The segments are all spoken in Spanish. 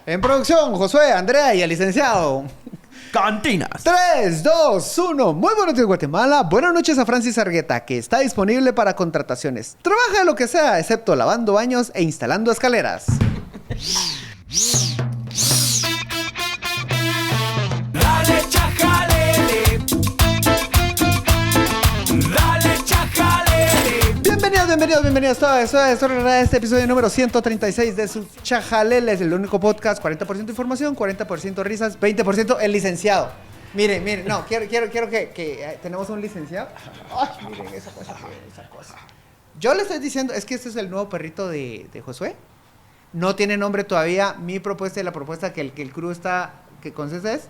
En producción, Josué, Andrea y el licenciado. Cantinas. 3, 2, 1. Muy buenos días, Guatemala. Buenas noches a Francis Argueta, que está disponible para contrataciones. Trabaja de lo que sea, excepto lavando baños e instalando escaleras. Dale chajalele. Dale chajalele. Bienvenidos todos. Esto es este episodio número 136 de su Chajaleles, el único podcast, 40% información, 40% risas, 20% el licenciado. Miren, no, quiero que tenemos un licenciado. Ay, miren esa cosa. Yo le estoy diciendo, es que este es el nuevo perrito de Josué. No tiene nombre todavía. Mi propuesta y la propuesta que el crew está, que consiste es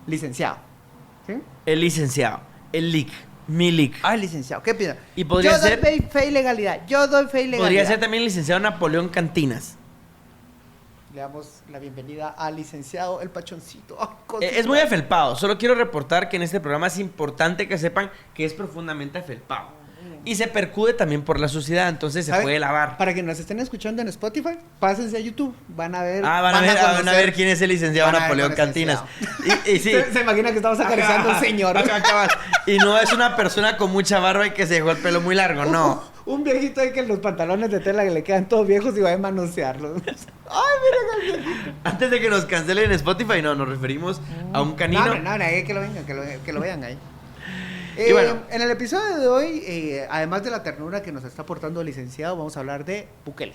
licenciado. ¿Sí? El licenciado. El leak. Mi leak. Ah, licenciado. ¿Qué pida? Y podría Yo ser- doy fe y legalidad. Podría ser también el licenciado Napoleón Cantinas. Le damos la bienvenida al licenciado El Pachoncito. Oh, Es muy afelpado. Solo quiero reportar que en este programa es importante que sepan que es profundamente afelpado. Y se percude también por la suciedad, entonces se ¿Sabe? puede lavar. Para que nos estén escuchando en Spotify, pásense a YouTube. Van a ver. Van a ver quién es el licenciado van a ver Napoleón quién es el Cantinas. Y sí. Se imagina que estamos acariciando a un señor. Y no es una persona con mucha barba y que se dejó el pelo muy largo, no. Un viejito ahí que los pantalones de tela que le quedan todos viejos y va a manosearlos. Ay, miren al viejito. Antes de que nos cancelen en Spotify, no, nos referimos a un canino. No, que lo vengan, que lo vean ahí. Y bueno. En el episodio de hoy, además de la ternura que nos está aportando el licenciado, vamos a hablar de Bukele.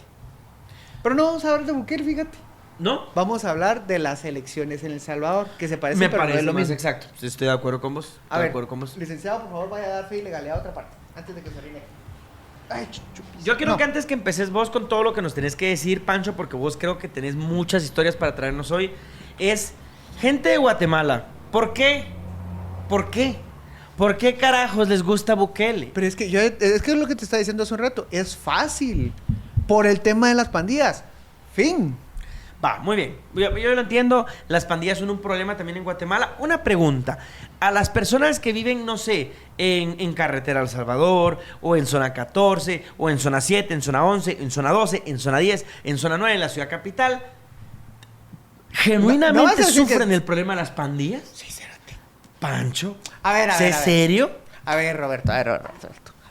Pero no vamos a hablar de Bukele, fíjate. ¿No? Vamos a hablar de las elecciones en El Salvador, que se parecen, Me pero no parece es lo más mismo. exacto. Estoy de acuerdo con vos. A ver, de acuerdo con vos. licenciado, por favor, vaya a dar fe y legalidad a otra parte, antes de que se orine. Ay, chupis. Yo quiero No. que antes que empeces vos con todo lo que nos tenés que decir, Pancho, porque vos creo que tenés muchas historias para traernos hoy, es gente de Guatemala. ¿Por qué? ¿Por qué? ¿Por qué carajos les gusta Bukele? Pero es que es lo que te estaba diciendo hace un rato. Es fácil. Por el tema de las pandillas. Fin. Va, muy bien. Yo lo entiendo. Las pandillas son un problema también en Guatemala. Una pregunta. A las personas que viven, no sé, en Carretera El Salvador, o en Zona 14, o en Zona 7, en Zona 11, en Zona 12, en Zona 10, en Zona 9, en la ciudad capital, ¿No ¿genuinamente vas a decir sufren que- el problema de las pandillas? Sí, cérate. Pancho. A ver. ¿Es serio? A ver, Roberto.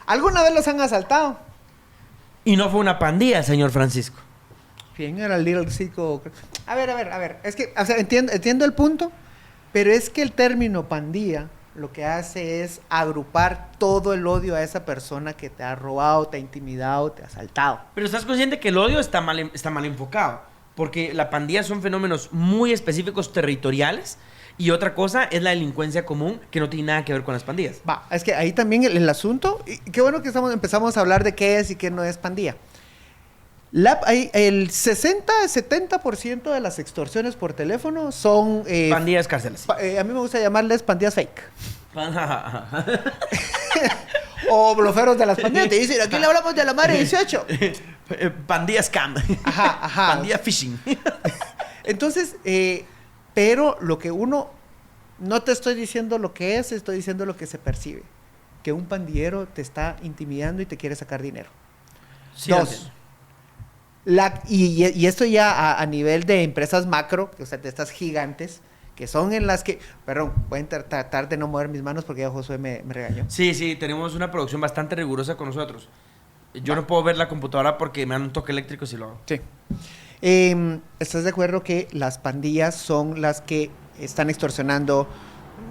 ¿Alguna vez los han asaltado? Y no fue una pandilla, señor Francisco. ¿Quién era el Little Cico? A ver. Es que, o sea, entiendo el punto, pero es que el término pandilla lo que hace es agrupar todo el odio a esa persona que te ha robado, te ha intimidado, te ha asaltado. Pero estás consciente que el odio está mal enfocado. Porque la pandilla son fenómenos muy específicos territoriales. Y otra cosa es la delincuencia común, que no tiene nada que ver con las pandillas. Va, es que ahí también el asunto, y qué bueno que empezamos a hablar de qué es y qué no es pandilla. El 60-70% de las extorsiones por teléfono son... Pandillas cárceles. a mí me gusta llamarles pandillas fake. O bloferos de las pandillas. Te dicen, aquí le hablamos de la madre 18. Pandilla scam. Ajá. Pandilla phishing. Entonces, pero lo que uno... No te estoy diciendo lo que es, estoy diciendo lo que se percibe. Que un pandillero te está intimidando y te quiere sacar dinero. Sí, Dos. Y esto ya a nivel de empresas macro, o sea, de estas gigantes, que son en las que... Perdón, voy a tratar de no mover mis manos porque ya Josué me regañó. Sí, tenemos una producción bastante rigurosa con nosotros. Yo no puedo ver la computadora porque me dan un toque eléctrico si lo hago. Sí. ¿Estás de acuerdo que las pandillas son las que están extorsionando?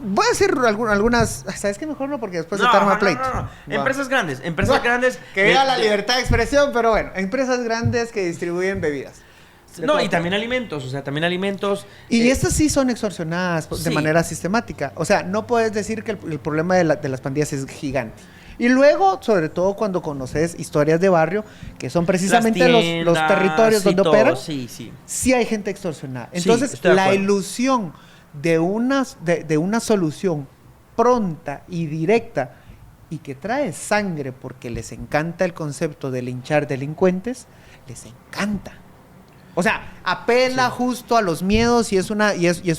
Voy a decir algunas... ¿Sabes qué? Mejor no, porque después se arma pleito. No. Va. Empresas grandes. Que viva la libertad de expresión, pero bueno, empresas grandes que distribuyen bebidas. No, y también alimentos. O sea, también alimentos. Y estas sí son extorsionadas de Sí. manera sistemática. O sea, no puedes decir que el problema de las pandillas es gigante. Y luego, sobre todo cuando conoces historias de barrio, que son precisamente Las los tiendas, territorios sí, donde todo, operan, sí. sí hay gente extorsionada. Sí, Entonces, estoy de la acuerdo. ilusión de una solución pronta y directa y que trae sangre porque les encanta el concepto de linchar delincuentes, les encanta. O sea, apela justo a los miedos y es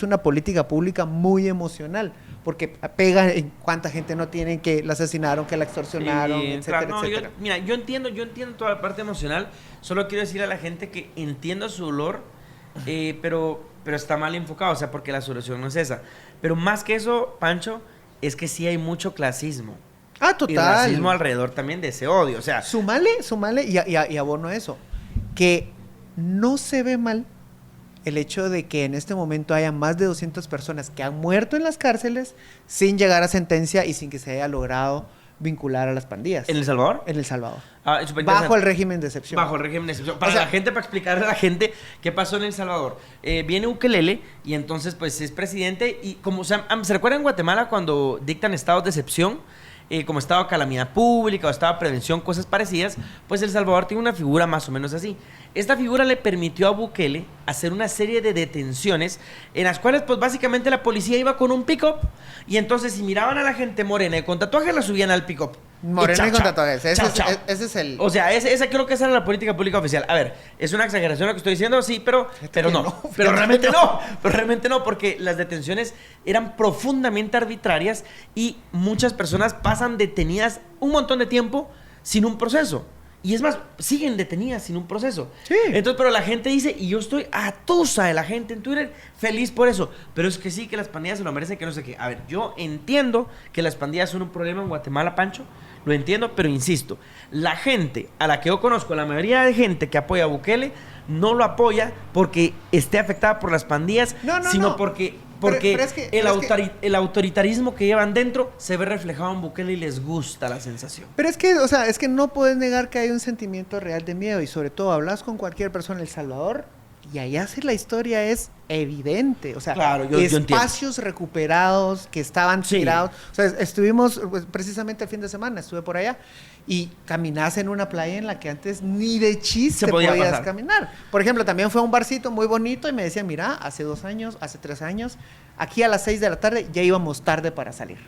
una política pública muy emocional, porque pega en cuánta gente no tienen que la asesinaron, que la extorsionaron, etcétera, claro, no, etcétera. yo entiendo toda la parte emocional. Solo quiero decir a la gente que entiendo su dolor pero está mal enfocado, o sea, porque la solución no es esa. Pero más que eso, Pancho, es que sí hay mucho clasismo. Ah, Y total. racismo alrededor también de ese odio, o sea... Súmale y abono eso. Que no se ve mal el hecho de que en este momento haya más de 200 personas que han muerto en las cárceles sin llegar a sentencia y sin que se haya logrado vincular a las pandillas. ¿En El Salvador? En El Salvador. Ah, es súper Bajo interesante. el régimen de excepción. Bajo el régimen de excepción. Para O sea, la gente, para explicarle a la gente qué pasó en El Salvador. Viene Bukele y entonces pues es presidente y como ¿se recuerda en Guatemala cuando dictan estados de excepción? Como estado de calamidad pública o estado de prevención, cosas parecidas, pues El Salvador tiene una figura más o menos así. Esta figura le permitió a Bukele hacer una serie de detenciones en las cuales pues básicamente la policía iba con un pick-up y entonces si miraban a la gente morena y con tatuajes la subían al pick-up. Morena y con chao, tatuajes. chao, Ese, chao. ese es el... O sea, esa creo que esa era la política pública oficial. A ver, es una exageración lo que estoy diciendo, sí, pero que no. no, Pero fíjate realmente que no. Pero realmente no, porque las detenciones eran profundamente arbitrarias y muchas personas pasan detenidas un montón de tiempo sin un proceso. Y es más, siguen detenidas sin un proceso. Sí. Entonces, pero la gente dice, y yo estoy atusa de la gente en Twitter, feliz por eso. Pero es que sí, que las pandillas se lo merecen, que no sé qué. A ver, yo entiendo que las pandillas son un problema en Guatemala, Pancho. Lo entiendo, pero insisto, la gente a la que yo conozco, la mayoría de gente que apoya a Bukele, no lo apoya porque esté afectada por las pandillas, sino no. porque Pero es que- el autoritarismo que llevan dentro se ve reflejado en Bukele y les gusta la sensación. Pero es que, o sea, es que no puedes negar que hay un sentimiento real de miedo y sobre todo hablas con cualquier persona en El Salvador y allá sí la historia es evidente, o sea, Claro, yo entiendo. espacios recuperados que estaban Sí. tirados, o sea, estuvimos pues, precisamente el fin de semana, estuve por allá y caminás en una playa en la que antes ni de chiste Se podía podías pasar. caminar. Por ejemplo, también fue a un barcito muy bonito y me decía, mira, hace 2 años, hace 3 años, aquí a las 6 de la tarde ya íbamos tarde para salir.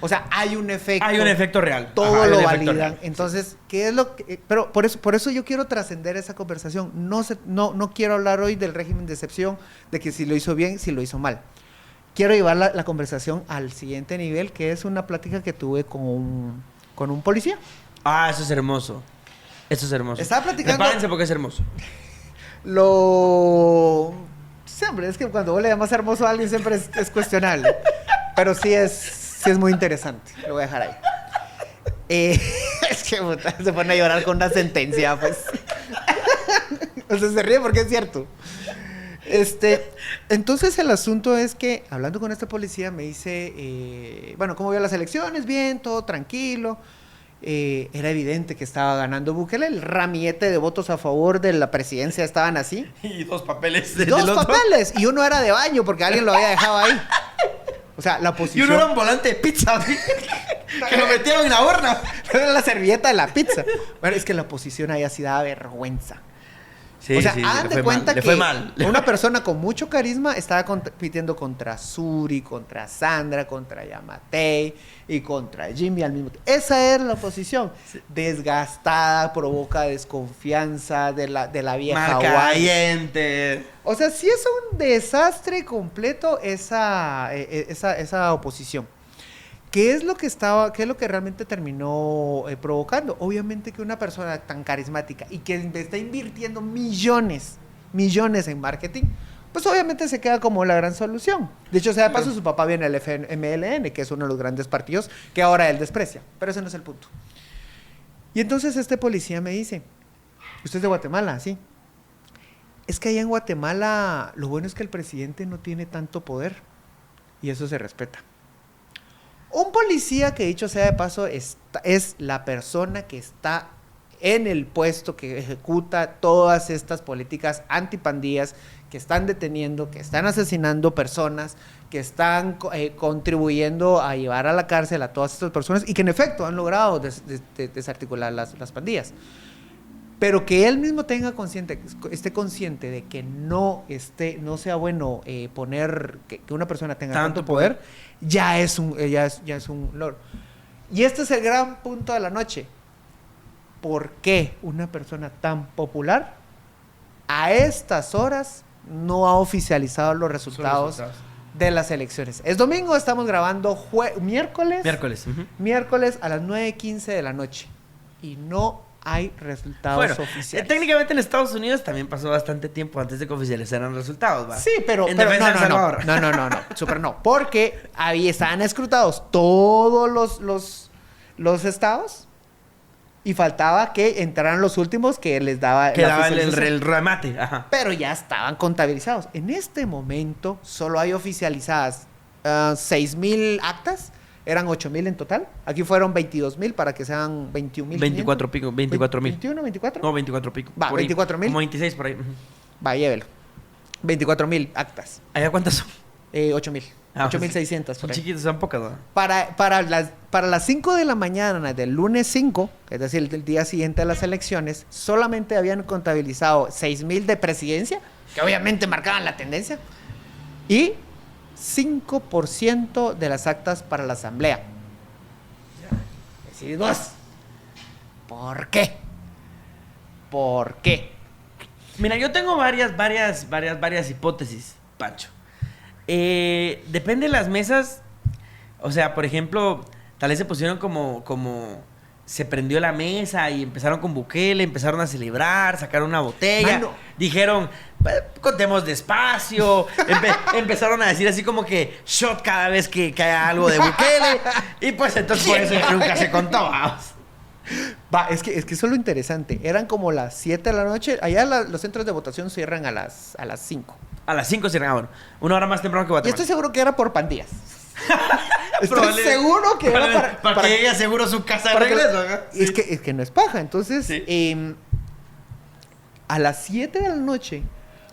O sea, hay un efecto. Hay un efecto real. Todo Ajá, hay lo un efecto validan. real. Entonces, ¿qué es lo que...? Pero por eso yo quiero trascender esa conversación. No quiero hablar hoy del régimen de excepción, de que si lo hizo bien, si lo hizo mal. Quiero llevar la conversación al siguiente nivel, que es una plática que tuve con un policía. Ah, eso es hermoso. Eso es hermoso. Estaba platicando- Prepárense porque es hermoso. Siempre, es que cuando vos le llamas hermoso a alguien siempre es cuestionable. Pero sí es muy interesante. Lo voy a dejar ahí. Es que puta, se pone a llorar con una sentencia, pues. O sea, se ríe porque es cierto. Entonces el asunto es que, hablando con este policía, me dice, bueno, ¿cómo vio las elecciones? Bien, todo tranquilo. Era evidente que estaba ganando Bukele. El ramillete de votos a favor de la presidencia estaban así. Y 2 papeles. Dos papeles. Y uno era de baño porque alguien lo había dejado ahí. O sea, la Y oposición... uno era un volante de pizza. que lo metieron en la horna. Era la servilleta de la pizza. Bueno, es que la oposición ahí así daba vergüenza. Sí, o sea, sí, hagan le de fue cuenta mal, le que fue mal. una persona con mucho carisma estaba compitiendo contra Suri, contra Sandra, contra Yamatei y contra Jimmy al mismo tiempo. Esa era la oposición. Desgastada, provoca desconfianza de la vieja guardia. Marcayente. O sea, sí es un desastre completo esa oposición. ¿Qué es lo que realmente terminó provocando? Obviamente que una persona tan carismática y que está invirtiendo millones en marketing, pues obviamente se queda como la gran solución. De hecho, sea de paso, su papá viene del FMLN, que es uno de los grandes partidos que ahora él desprecia. Pero ese no es el punto. Y entonces este policía me dice, usted es de Guatemala, ¿sí? Es que allá en Guatemala lo bueno es que el presidente no tiene tanto poder y eso se respeta. Un policía que, dicho sea de paso, es la persona que está en el puesto que ejecuta todas estas políticas antipandillas, que están deteniendo, que están asesinando personas, que están contribuyendo a llevar a la cárcel a todas estas personas y que en efecto han logrado desarticular las pandillas. Pero que él mismo esté consciente de que no sea bueno poner que una persona tenga tanto poder, ya es un logro. Y este es el gran punto de la noche. ¿Por qué una persona tan popular a estas horas no ha oficializado los resultados de las elecciones? Es domingo, estamos grabando miércoles. Miércoles. Miércoles a las 9:15 de la noche. Y no hay resultados Bueno, oficiales. técnicamente en Estados Unidos también pasó bastante tiempo antes de que oficializaran resultados, ¿va? Sí, pero, En pero defensa de El Salvador. no, súper no. Porque ahí estaban escrutados todos los estados y faltaba que entraran los últimos que les daba Que la daba oficialización. el remate, ajá. Pero ya estaban contabilizados. En este momento solo hay oficializadas 6,000 actas. Eran 8,000 en total. Aquí fueron 22,000 para que sean 21,000. 24 pico, 24,000. 21, 24. No, 24 pico. Va, por ahí. 24,000. Como 26 por ahí. Ujú. Va, llévelo. 24,000 actas. ¿Allá cuántas son? 8,000. Ah, 8,600 Son por ahí. chiquitos, son pocas, ¿no? Para las 5 de la mañana del lunes 5, es decir, del día siguiente a las elecciones, solamente habían contabilizado 6,000 de presidencia, que obviamente marcaban la tendencia, y 5% de las actas para la asamblea. Decís vos, ¿por qué? ¿Por qué? Mira, yo tengo varias hipótesis, Pancho. Depende de las mesas. O sea, por ejemplo, tal vez se pusieron como se prendió la mesa y empezaron con Bukele, empezaron a celebrar, sacaron una botella, Mano. dijeron, contemos despacio, empezaron a decir así como que shot cada vez que haya algo de Bukele, y pues entonces por eso nunca se contó. Vamos. Va, es que eso es lo interesante. Eran como las 7 de la noche. Allá los centros de votación cierran a las 5. A las 5 cierran, bueno, una hora más temprano que Y Guatemala. estoy seguro que era por pandillas. Estoy Probable- seguro que era para que llegue seguro a su casa de para que- regreso. ¿no? Es que no es paja. Entonces, Sí. a las 7 de la noche,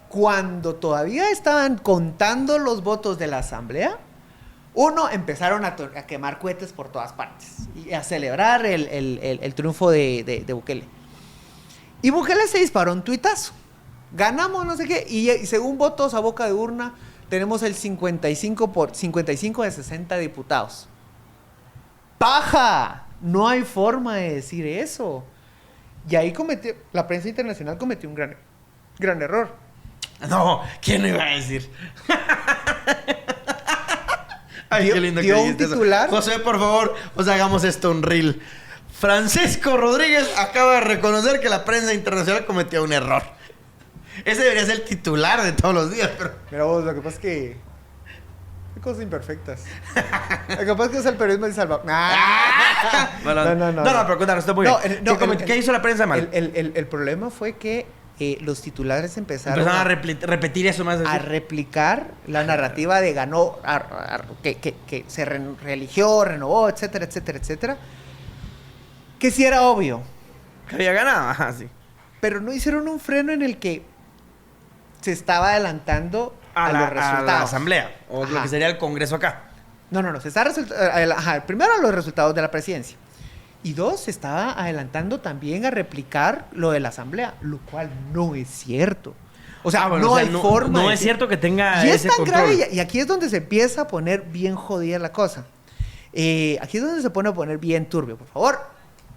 cuando todavía estaban contando los votos de la asamblea, empezaron a quemar cohetes por todas partes y a celebrar el triunfo de Bukele. Y Bukele se disparó un tuitazo. Ganamos no sé qué. Y según votos a boca de urna, tenemos el 55 de 60 diputados. ¡Paja! No hay forma de decir eso. Y ahí la prensa internacional cometió un gran error. No, ¿quién lo iba a decir? Ay, Dio- qué lindo que dio un dijiste eso. titular. José, por favor, hagamos esto un reel. Francisco Rodríguez acaba de reconocer que la prensa internacional cometió un error. Ese debería ser el titular de todos los días, pero... Mira vos, lo que pasa es que hay cosas imperfectas. Lo que pasa es que es el periodismo de Salvador. Bueno, no, pero cuéntanos, está muy bien. ¿Qué hizo la prensa mal? El problema fue que los titulares empezaron Empezaron a repetir eso más. a replicar la narrativa de ganó, que se reeligió, renovó, etcétera, etcétera, etcétera. Que sí era obvio, Que había ganado, ajá, sí. pero no hicieron un freno en el que se estaba adelantando a los resultados. A la asamblea, o lo Ajá. que sería el Congreso acá. No, se está primero a los resultados de la presidencia. Y dos, se estaba adelantando también a replicar lo de la asamblea, lo cual no es cierto. O sea, Bueno, no o sea, hay forma. No de es decir- cierto que tenga Y es ese tan control. grave, y aquí es donde se empieza a poner bien jodida la cosa. Aquí es donde se pone a poner bien turbio. Por favor,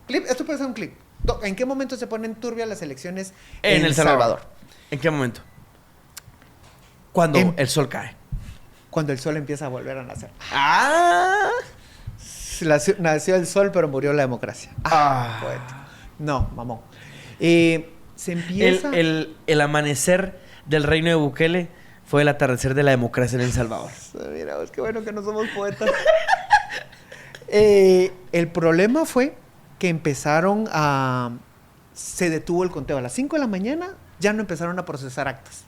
esto puede ser un clip. ¿En qué momento se ponen turbias las elecciones En El Salvador. Salvador? ¿En qué momento? Cuando En- el sol cae. Cuando el sol empieza a volver a nacer. Ah. Nació el sol, pero murió la democracia. Ah. Poético. No, mamón. Se empieza... El amanecer del reino de Bukele fue el atardecer de la democracia en El Salvador. Mira, es que bueno que no somos poetas. El problema fue que se detuvo el conteo. A las 5 de la mañana ya no empezaron a procesar actas.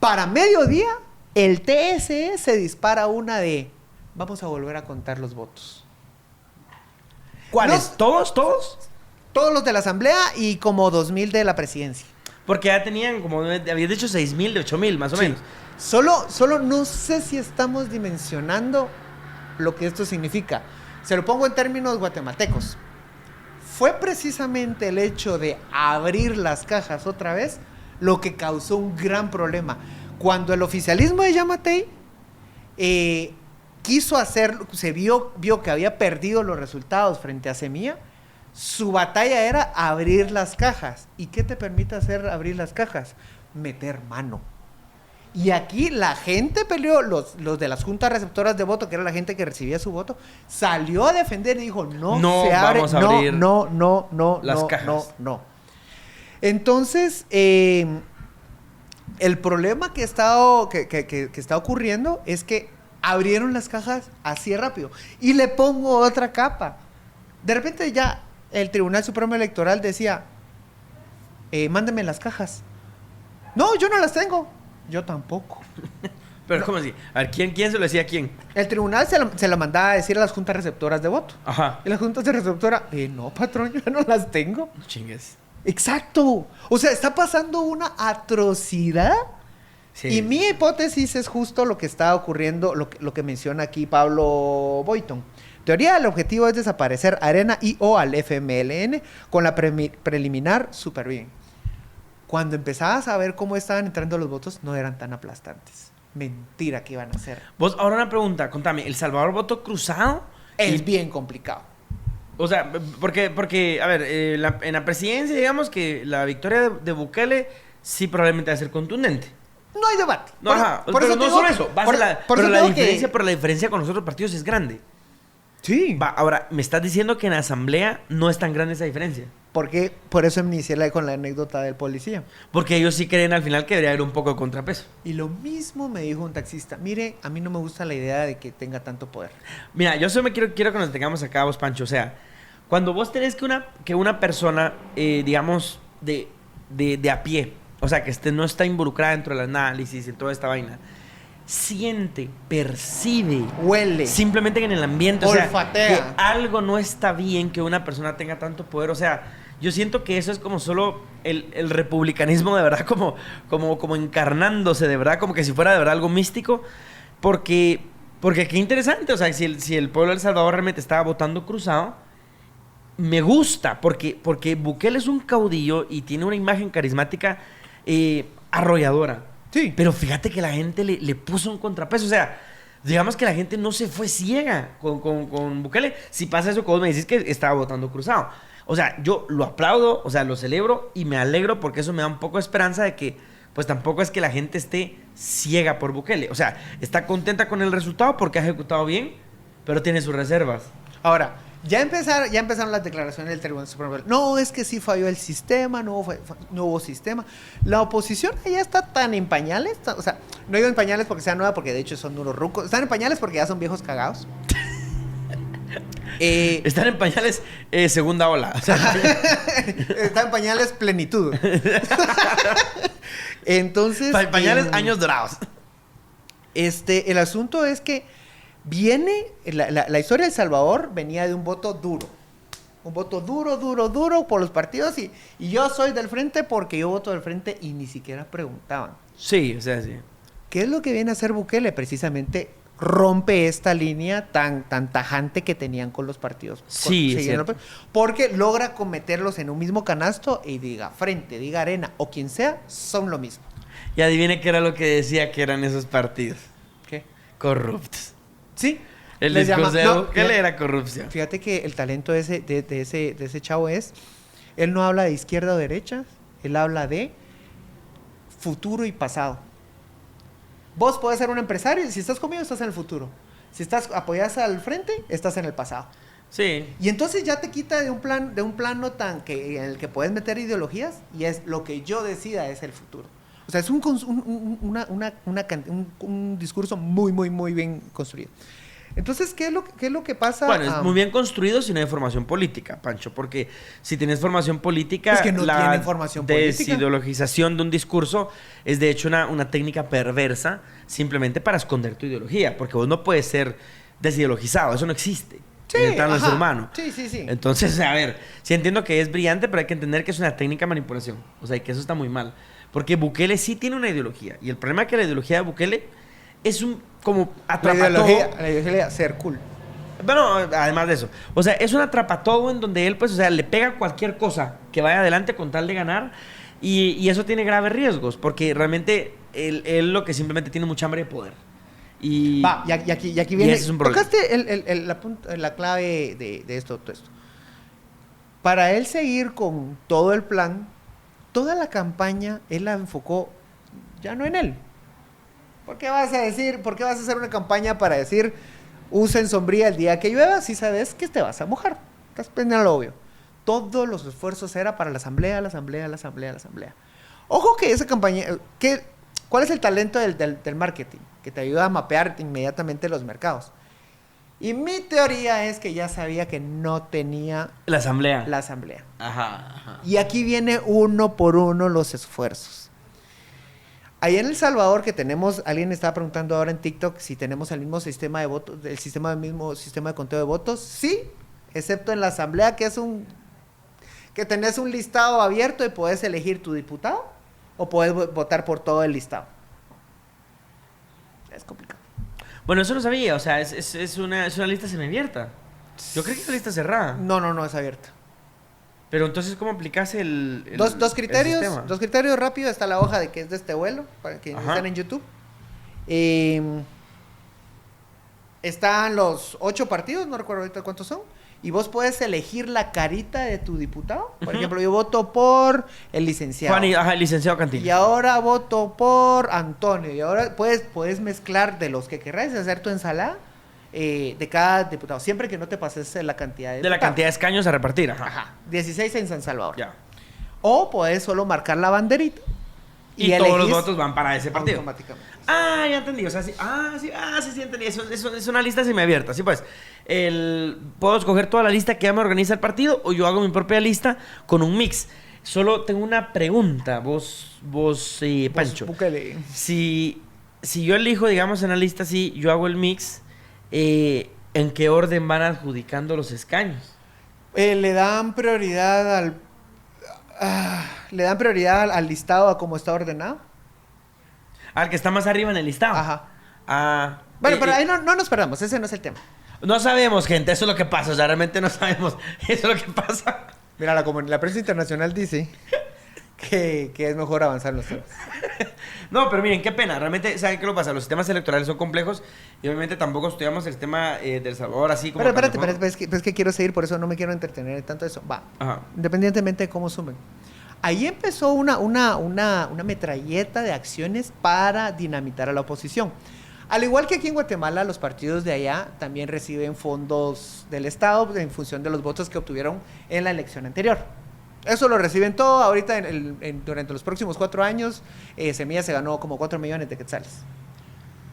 Para mediodía, el TSE se dispara una de... Vamos a volver a contar los votos. ¿Cuáles? ¿Todos? Todos los de la asamblea y como 2,000 de la presidencia. Porque ya tenían, como habías dicho, 6,000 de 8,000, más o Sí. menos. Solo no sé si estamos dimensionando lo que esto significa. Se lo pongo en términos guatemaltecos. Fue precisamente el hecho de abrir las cajas otra vez lo que causó un gran problema. Cuando el oficialismo de Yamatei quiso hacer, vio que había perdido los resultados frente a Semilla, su batalla era abrir las cajas. ¿Y qué te permite abrir las cajas? Meter mano. Y aquí la gente peleó, los de las juntas receptoras de voto, que era la gente que recibía su voto, salió a defender y dijo, no se abre, vamos a abrir no, las cajas. no. Entonces, el problema que está ocurriendo es que abrieron las cajas así rápido. Y le pongo otra capa. De repente ya el Tribunal Supremo Electoral decía, mándeme las cajas. No, yo no las tengo. Yo tampoco. Pero No. ¿cómo así? A ver, ¿quién se lo decía a quién? El tribunal se la mandaba a decir a las juntas receptoras de voto. Ajá. Y las juntas de receptora, no, patrón, yo no las tengo. No chingues. Exacto. O sea, está pasando una atrocidad. Sí. Y mi hipótesis es justo lo que está ocurriendo, lo que menciona aquí Pablo Boyton. Teoría, el objetivo es desaparecer Arena y o al FMLN con la preliminar superviven. Cuando empezabas a ver cómo estaban entrando los votos, no eran tan aplastantes. Mentira que iban a ser. Vos, ahora una pregunta, contame, ¿El Salvador votó cruzado? Es bien complicado. O sea, porque a ver, en la presidencia, digamos que la victoria de Bukele sí probablemente va a ser contundente. No hay debate. No, ajá, pero eso no te digo solo que- eso, por pero eso la te digo diferencia, pero la diferencia con los otros partidos es grande. Sí. Va, ahora, me estás diciendo que en la asamblea no es tan grande esa diferencia. Porque por eso inicié con la anécdota del policía. Porque ellos sí creen al final que debería haber un poco de contrapeso. Y lo mismo me dijo un taxista. Mire, a mí no me gusta la idea de que tenga tanto poder. Mira, yo solo quiero que nos tengamos acá, vos, Pancho. O sea, cuando vos tenés que una persona, digamos, de a pie, o sea, que no está involucrada dentro del análisis y toda esta vaina, siente, percibe, Huele. simplemente que en el ambiente, o sea, Olfatea. que algo no está bien que una persona tenga tanto poder. O sea, yo siento que eso es como solo el republicanismo de verdad, como encarnándose de verdad, como que si fuera de verdad algo místico, porque qué interesante, o sea, si el pueblo de El Salvador realmente estaba votando cruzado, me gusta, porque Bukele es un caudillo y tiene una imagen carismática arrolladora. Sí. Pero fíjate que la gente le puso un contrapeso. O sea, digamos que la gente no se fue ciega con Bukele. Si pasa eso, como me decís que estaba votando cruzado. O sea, yo lo aplaudo, o sea, lo celebro y me alegro porque eso me da un poco de esperanza de que, pues tampoco es que la gente esté ciega por Bukele. O sea, está contenta con el resultado porque ha ejecutado bien, pero tiene sus reservas. Ahora, ya empezaron las declaraciones del Tribunal Supremo. No, es que sí falló el sistema, no hubo sistema. La oposición ya está tan en pañales, o sea, no digo en pañales porque sea nueva, porque de hecho son unos rucos. Están en pañales porque ya son viejos cagados. Están en pañales segunda ola. O sea, Están en pañales plenitud. Entonces... pañales años dorados. El asunto es que la historia de El Salvador venía de un voto duro. Un voto duro por los partidos y yo soy del frente porque yo voto del frente y ni siquiera preguntaban. Sí, o sea, sí. ¿Qué es lo que viene a hacer Bukele? Precisamente rompe esta línea tan tajante que tenían con los partidos. Sí, es cierto. Porque logra cometerlos en un mismo canasto y diga frente, diga Arena o quien sea, son lo mismo. Y adivine qué era lo que decía que eran esos partidos. ¿Qué? Corruptos. Sí. El Les discurso de llama- no, Bukele era corrupción. Fíjate que el talento de ese chavo es, él no habla de izquierda o derecha, él habla de futuro y pasado. Vos podés ser un empresario y si estás conmigo estás en el futuro. Si estás apoyado al frente, estás en el pasado. Sí. Y entonces ya te quita de un plano en el que puedes meter ideologías y es lo que yo decida es el futuro. O sea, es un discurso muy bien construido. Entonces, ¿qué es lo que pasa? Bueno, es muy bien construido si no hay formación política, Pancho, porque si tienes formación política, Es que no tiene formación política. desideologización de un discurso es de hecho una técnica perversa simplemente para esconder tu ideología, porque vos no puedes ser desideologizado, eso no existe. en el plano del ser humano. Sí. Entonces, a ver, sí entiendo que es brillante, pero hay que entender que es una técnica de manipulación. O sea, y que eso está muy mal. Porque Bukele sí tiene una ideología. Y el problema es que la ideología de Bukele es como La atrapatodo. ideología ser cool. Bueno, además de eso. O sea, es un atrapatodo en donde él, pues, o sea, le pega cualquier cosa que vaya adelante con tal de ganar. Y eso tiene graves riesgos. Porque realmente él lo que simplemente tiene mucha hambre de poder. Y aquí viene. ese es un problema. Tocaste la clave de esto, todo esto. Para él seguir con todo el plan, toda la campaña, él la enfocó ya no en él, ¿Por qué vas a hacer una campaña para decir usen sombría el día que llueva si sabes que te vas a mojar? Estás pendiente lo obvio. Todos los esfuerzos era para la asamblea. Ojo que esa campaña, ¿cuál es el talento del marketing? Que te ayuda a mapear inmediatamente los mercados. Y mi teoría es que ya sabía que no tenía La asamblea. la asamblea. Ajá. Y aquí viene uno por uno los esfuerzos. Allá en El Salvador que tenemos, alguien estaba preguntando ahora en TikTok si tenemos el mismo sistema de votos, mismo sistema de conteo de votos. Sí, excepto en la asamblea que tenés un listado abierto y puedes elegir tu diputado o puedes votar por todo el listado. Es complicado. Bueno, eso no sabía, o sea, es una lista semiabierta. Yo creo que es una lista cerrada. No, es abierta. Pero entonces, ¿cómo aplicas Dos criterios rápido. Está la hoja de que es de este vuelo, para que estén en YouTube. Están los 8 partidos, no recuerdo ahorita cuántos son. Y vos puedes elegir la carita de tu diputado. Por ejemplo, yo voto por el licenciado. El licenciado Cantillo. Y ahora voto por Antonio. Y ahora puedes mezclar de los que querrás, hacer tu ensalada de cada diputado. Siempre que no te pases la cantidad de la cantidad de escaños a repartir. Ajá. 16 en San Salvador. Ya. O puedes solo marcar la banderita. Y todos los votos van para ese partido. Automáticamente. Ah, ya entendí. O sea, sí, entendí. Eso es una lista semiabierta. Sí, pues. Puedo escoger toda la lista que ya me organiza el partido o yo hago mi propia lista con un mix. Solo tengo una pregunta, vos Pancho. Búscale. Si yo elijo, digamos, en la lista así, yo hago el mix, ¿en qué orden van adjudicando los escaños? Le dan prioridad al listado a cómo está ordenado. Al que está más arriba en el listado. Ajá. Bueno, pero ahí no nos perdamos, ese no es el tema. No sabemos, gente, eso es lo que pasa. O sea, realmente no sabemos. Eso es lo que pasa. Mira, la prensa internacional dice que es mejor avanzar los temas. No, pero miren, qué pena. Realmente, ¿saben qué lo pasa? Los sistemas electorales son complejos y obviamente tampoco estudiamos el sistema de El Salvador así como... Pero espérate, es que quiero seguir, por eso no me quiero entretener en tanto eso. Va, Ajá. Independientemente de cómo sumen. Ahí empezó una metralleta de acciones para dinamitar a la oposición. Al igual que aquí en Guatemala, los partidos de allá también reciben fondos del Estado en función de los votos que obtuvieron en la elección anterior. Eso lo reciben todo. Ahorita, durante los próximos 4 años, Semilla se ganó como 4 millones de quetzales.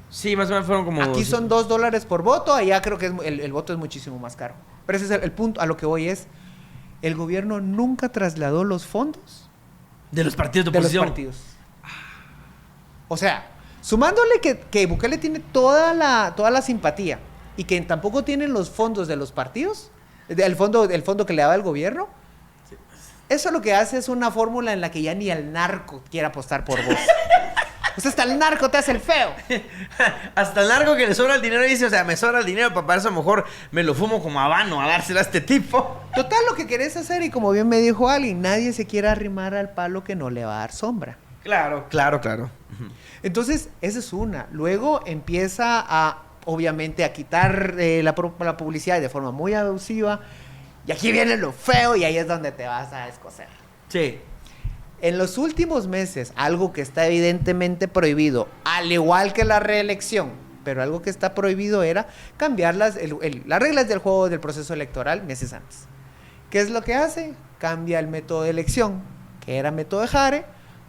Sí, más o menos fueron como... Aquí son $2 por voto, allá creo que el voto es muchísimo más caro. Pero ese es el punto, a lo que voy es, el gobierno nunca trasladó los fondos de los partidos de oposición. De los partidos. O sea, sumándole que Bukele tiene toda la simpatía y que tampoco tienen los fondos de los partidos, el fondo que le daba el gobierno, eso lo que hace es una fórmula en la que ya ni el narco quiere apostar por vos. O sea, hasta el narco te hace el feo. Hasta el narco que le sobra el dinero dice, o sea, me sobra el dinero, para eso a lo mejor me lo fumo como habano a dárselo a este tipo. Total, lo que querés hacer, y como bien me dijo alguien, nadie se quiere arrimar al palo que no le va a dar sombra. Claro. Entonces, esa es una. Luego empieza obviamente, a quitar la publicidad de forma muy abusiva. Y aquí viene lo feo y ahí es donde te vas a escocer. Sí. En los últimos meses, algo que está evidentemente prohibido, al igual que la reelección, pero algo que está prohibido era cambiar las reglas del juego del proceso electoral meses antes. ¿Qué es lo que hace? Cambia el método de elección, que era método de Jare,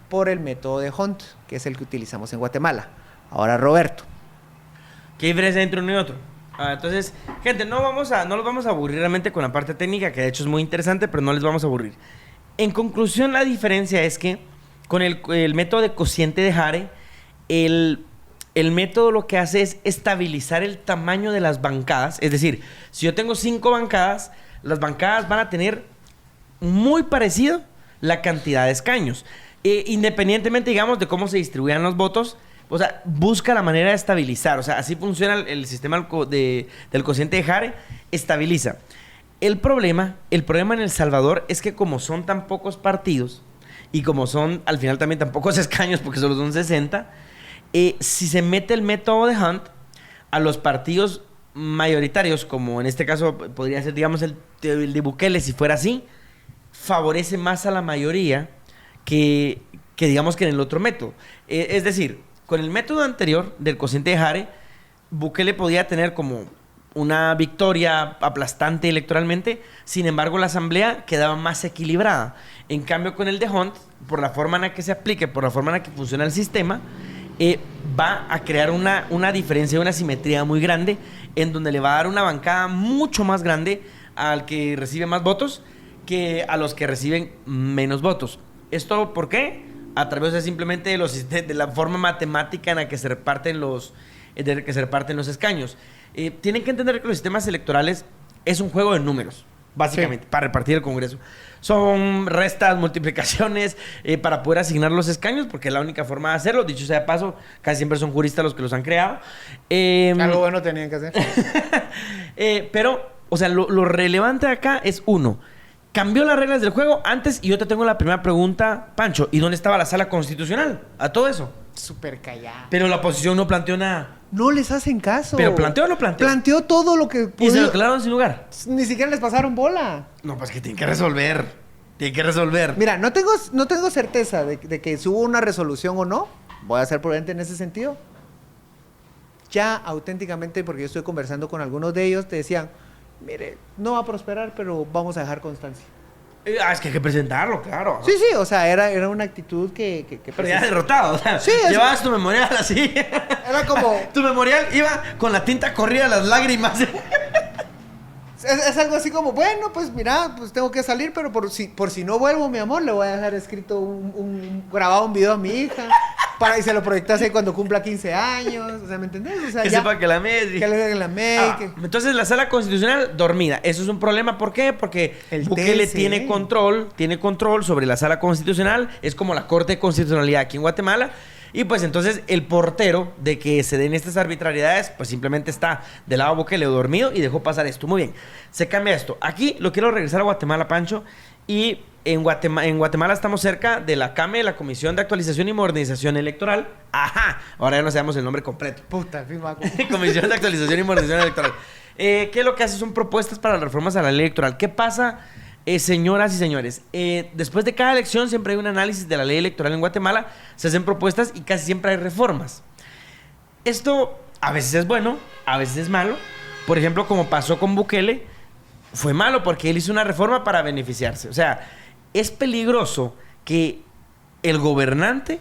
por el método de Hunt, que es el que utilizamos en Guatemala. Ahora, Roberto. ¿Qué diferencia entre uno y otro? Entonces, gente, no los vamos a aburrir realmente con la parte técnica, que de hecho es muy interesante, pero no les vamos a aburrir. En conclusión, la diferencia es que con el método de cociente de Jare, el método lo que hace es estabilizar el tamaño de las bancadas. Es decir, si yo tengo 5 bancadas, las bancadas van a tener muy parecido la cantidad de escaños. Independientemente, digamos, de cómo se distribuyan los votos, o sea, busca la manera de estabilizar. O sea, así funciona el sistema del cociente de Jare, estabiliza. El problema en El Salvador es que como son tan pocos partidos y como son al final también tan pocos escaños, porque solo son 60, si se mete el método de Hunt, a los partidos mayoritarios, como en este caso podría ser, digamos, el de Bukele, si fuera así, favorece más a la mayoría que digamos que en el otro método. Es decir, con el método anterior del cociente de Hare, Bukele podía tener como una victoria aplastante electoralmente, sin embargo la asamblea quedaba más equilibrada. En cambio con el de Hunt, por la forma en la que se aplique, por la forma en la que funciona el sistema, va a crear una diferencia, una simetría muy grande, en donde le va a dar una bancada mucho más grande al que recibe más votos que a los que reciben menos votos. ¿Esto por qué? A través de simplemente de la forma matemática en la que se reparten los escaños. Tienen que entender que los sistemas electorales es un juego de números, básicamente, para repartir el Congreso. Son restas, multiplicaciones, para poder asignar los escaños, porque es la única forma de hacerlo. Dicho sea de paso, casi siempre son juristas los que los han creado. Algo bueno tenían que hacer. Pero, o sea, lo relevante acá es uno. Cambió las reglas del juego antes y yo te tengo la primera pregunta, Pancho. ¿Y dónde estaba la sala constitucional a todo eso? Súper callada. Pero la oposición no planteó nada. No les hacen caso. ¿Pero planteó o no planteó? Planteó todo lo que Y se lo declararon sin lugar. Ni siquiera les pasaron bola. No, pues que tienen que resolver. Tienen que resolver. Mira, no tengo certeza de que si hubo una resolución o no. Voy a ser prudente en ese sentido. Ya auténticamente, porque yo estoy conversando con algunos de ellos, te decían, mire, no va a prosperar, pero vamos a dejar constancia. Es que hay que presentarlo, claro. Sí, sí, o sea, era una actitud que Pero ya derrotado, o sea, sí, llevabas tu memorial así. Era como... Tu memorial iba con la tinta corrida las lágrimas. Es algo así como, bueno, pues mira, pues tengo que salir, pero por si no vuelvo, mi amor, le voy a dejar escrito grabado un video a mi hija y se lo proyectase cuando cumpla 15 años, o sea, ¿me entendés? O sea, Que ya, sepa que la me. que le la me, Entonces la sala constitucional dormida. Eso es un problema. ¿Por qué? Porque El Bukele TSE. tiene control sobre la sala constitucional. Es como la Corte de Constitucionalidad aquí en Guatemala. Y pues entonces el portero de que se den estas arbitrariedades, pues simplemente está del lado de Bukele dormido y dejó pasar esto. Muy bien, se cambia esto. Aquí lo quiero regresar a Guatemala, Pancho. Y en Guatemala estamos cerca de la CAME, la Comisión de Actualización y Modernización Electoral. Ajá, ahora ya no sabemos el nombre completo. Puta, firma. Comisión de Actualización y Modernización Electoral. ¿Qué es lo que hace? Son propuestas para las reformas a la ley electoral. ¿Qué pasa, señoras y señores? Después de cada elección siempre hay un análisis de la ley electoral en Guatemala, se hacen propuestas y casi siempre hay reformas. Esto a veces es bueno, a veces es malo. Por ejemplo, como pasó con Bukele, fue malo porque él hizo una reforma para beneficiarse. O sea, es peligroso que el gobernante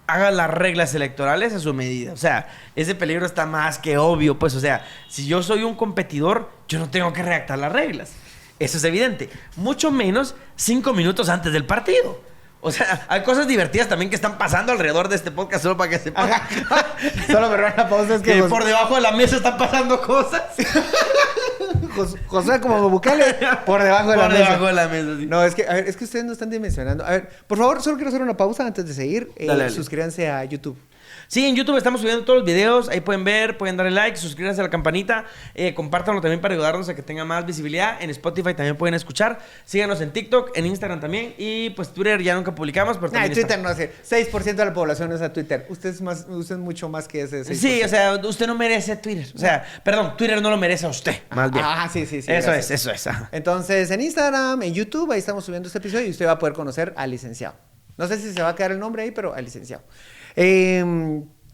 haga las reglas electorales a su medida. O sea, ese peligro está más que obvio, pues. O sea, si yo soy un competidor, yo no tengo que redactar las reglas. Eso es evidente. Mucho menos 5 minutos antes del partido. O sea, hay cosas divertidas también que están pasando alrededor de este podcast, solo para que sepan. Solo me roban la pausa, es que por debajo de la mesa están pasando cosas. José como Bukele por debajo de Por la mesa. debajo de la mesa, sí. No, es que, a ver, es que ustedes no están dimensionando. A ver, por favor, solo quiero hacer una pausa antes de seguir. Dale. Suscríbanse a YouTube. Sí, en YouTube estamos subiendo todos los videos. Ahí pueden ver, pueden darle like, suscríbanse a la campanita. Compártanlo también para ayudarnos a que tenga más visibilidad. En Spotify también pueden escuchar. Síganos en TikTok, en Instagram también. Y pues Twitter ya nunca publicamos, pero Nah, también Twitter está. no hace. 6% de la población usa Twitter. Usted es mucho más que ese 6%. Sí, o sea, usted no merece Twitter. O sea, perdón, Twitter no lo merece a usted, más bien. Ah, sí. Eso gracias. es. Ajá. Entonces, en Instagram, en YouTube, ahí estamos subiendo este episodio y usted va a poder conocer al licenciado. No sé si se va a quedar el nombre ahí, pero al licenciado.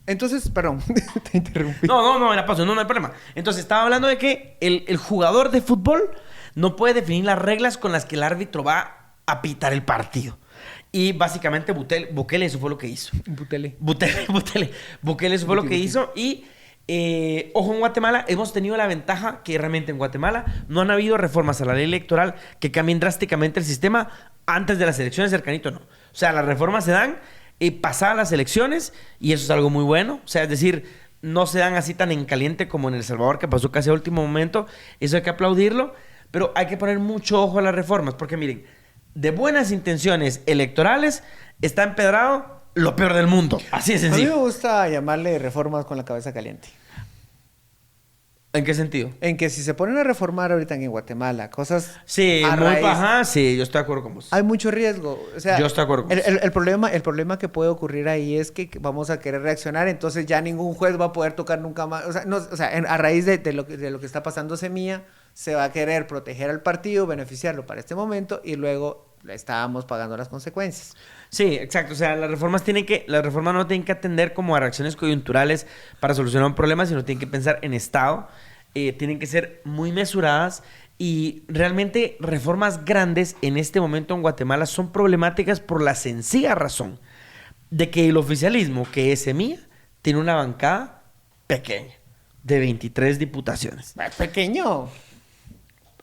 Entonces, perdón, te interrumpí. No, la pausa, no hay problema. Entonces, estaba hablando de que el jugador de fútbol no puede definir las reglas con las que el árbitro va a pitar el partido. Y básicamente Bukele eso fue lo que hizo. Butele. Bukele eso fue lo que hizo. Y, ojo, en Guatemala hemos tenido la ventaja que realmente en Guatemala no han habido reformas a la ley electoral que cambien drásticamente el sistema antes de las elecciones, cercanito no. O sea, las reformas se dan pasadas las elecciones y eso es algo muy bueno. O sea, es decir, no se dan así tan en caliente como en El Salvador, que pasó casi a último momento. Eso hay que aplaudirlo, pero hay que poner mucho ojo a las reformas, porque miren, de buenas intenciones electorales está empedrado lo peor del mundo. Así de A mí me sencillo. gusta llamarle reformas con la cabeza caliente. ¿En qué sentido? En que si se ponen a reformar ahorita en Guatemala, cosas Sí, a muy raíz, baja. Sí, yo estoy de acuerdo con vos. hay mucho riesgo. O sea, Yo estoy de acuerdo con eso. el problema que puede ocurrir ahí es que vamos a querer reaccionar, entonces ya ningún juez va a poder tocar nunca más. O sea, a raíz de lo que está pasando Semilla, se va a querer proteger al partido, beneficiarlo para este momento y luego estábamos pagando las consecuencias. Sí, exacto. O sea, las reformas no tienen que atender como a reacciones coyunturales para solucionar un problema, sino tienen que pensar en Estado. Tienen que ser muy mesuradas y realmente reformas grandes en este momento en Guatemala son problemáticas por la sencilla razón de que el oficialismo, que es semilla, tiene una bancada pequeña de 23 diputaciones. Pequeño.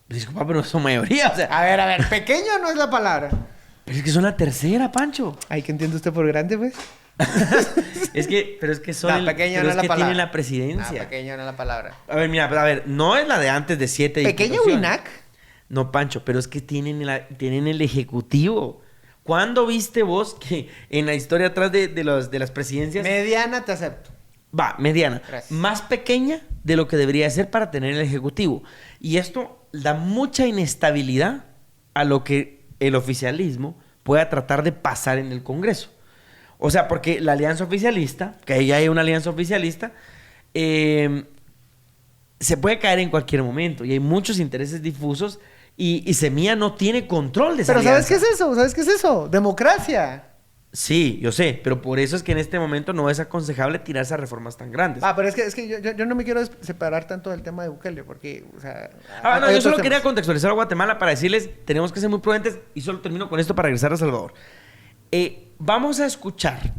Disculpa, pero son mayoría. O sea, A ver, pequeño no es la palabra. pero es que son la tercera, Pancho. Ay, ¿qué entiende usted por grande, pues? Pero es que son No, pequeño pero no es es la que palabra. tienen la presidencia. Pequeño no es la palabra. A ver, mira, a ver, no es la de antes de 7 ¿Pequeño diputaciones. Winac? No, Pancho, pero es que tienen el ejecutivo. ¿Cuándo viste vos que en la historia atrás de las presidencias Mediana te acepto. va, mediana, Gracias. más pequeña de lo que debería ser para tener el ejecutivo? Y esto da mucha inestabilidad a lo que el oficialismo pueda tratar de pasar en el Congreso. O sea, porque la alianza oficialista, que ya hay una alianza oficialista, se puede caer en cualquier momento y hay muchos intereses difusos y Semilla no tiene control de esa Pero ¿sabes alianza. qué es eso? ¿Sabes qué es eso? Democracia. Sí, yo sé, pero por eso es que en este momento no es aconsejable tirarse a reformas tan grandes. Pero es que yo no me quiero separar tanto del tema de Bukele, porque, o sea... No, hay yo otros solo temas. quería contextualizar a Guatemala para decirles, tenemos que ser muy prudentes y solo termino con esto para regresar a El Salvador. Vamos a escuchar,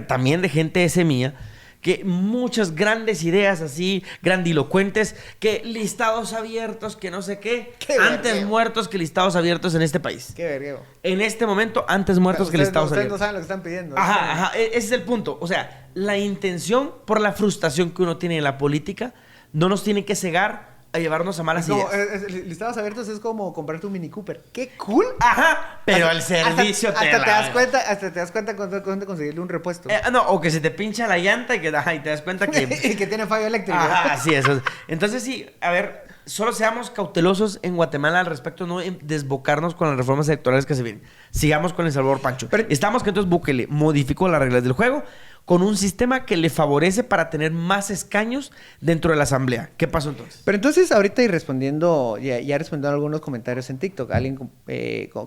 también de gente de Semilla, que muchas grandes ideas así, grandilocuentes, que listados abiertos, que no sé qué, Qué antes vergueo. muertos que listados abiertos en este país. Qué vergueo. En este momento, antes muertos que listados Ustedes no abiertos. saben lo que están pidiendo. Ajá, ese es el punto. O sea, la intención por la frustración que uno tiene en la política no nos tiene que cegar a llevarnos a malas Es como, ideas. listados abiertos es como comprarte un Mini Cooper. ¡Qué cool! Ajá, pero el servicio hasta te das cuenta, hasta te das cuenta cuando conseguirle un repuesto. No, o que se te pincha la llanta y te das cuenta que... Y que tiene fallo eléctrico. Ajá, sí, eso. Entonces sí, a ver, solo seamos cautelosos en Guatemala al respecto, no en desbocarnos con las reformas electorales que se vienen. Sigamos con El Salvador, Pancho. Pero- Estamos que entonces Bukele modificó las reglas del juego con un sistema que le favorece para tener más escaños dentro de la asamblea. ¿Qué pasó entonces? Pero entonces, ahorita y respondiendo, ya respondiendo a algunos comentarios en TikTok, alguien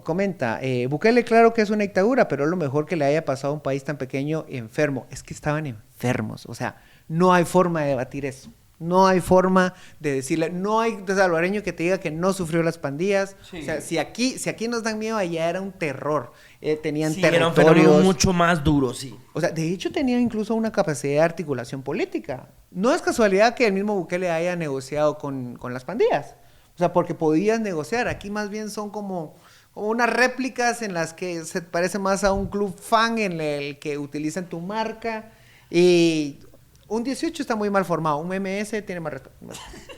comenta, Bukele claro que es una dictadura, pero es lo mejor que le haya pasado a un país tan pequeño enfermo. Es que estaban enfermos, o sea, no hay forma de debatir eso. No hay forma de decirle, no hay salvadoreño que te diga que no sufrió las pandillas. Sí. O sea, si aquí nos dan miedo, allá era un terror. Tenían Sí, era un territorios. fenómeno mucho más duro, sí. O sea, de hecho tenían incluso una capacidad de articulación política. No es casualidad que el mismo Bukele haya negociado con las pandillas. O sea, porque podías negociar. Aquí más bien son como unas réplicas en las que se parece más a un club fan en el que utilizan tu marca. Y un 18 está muy mal formado. Un MS tiene más respeto.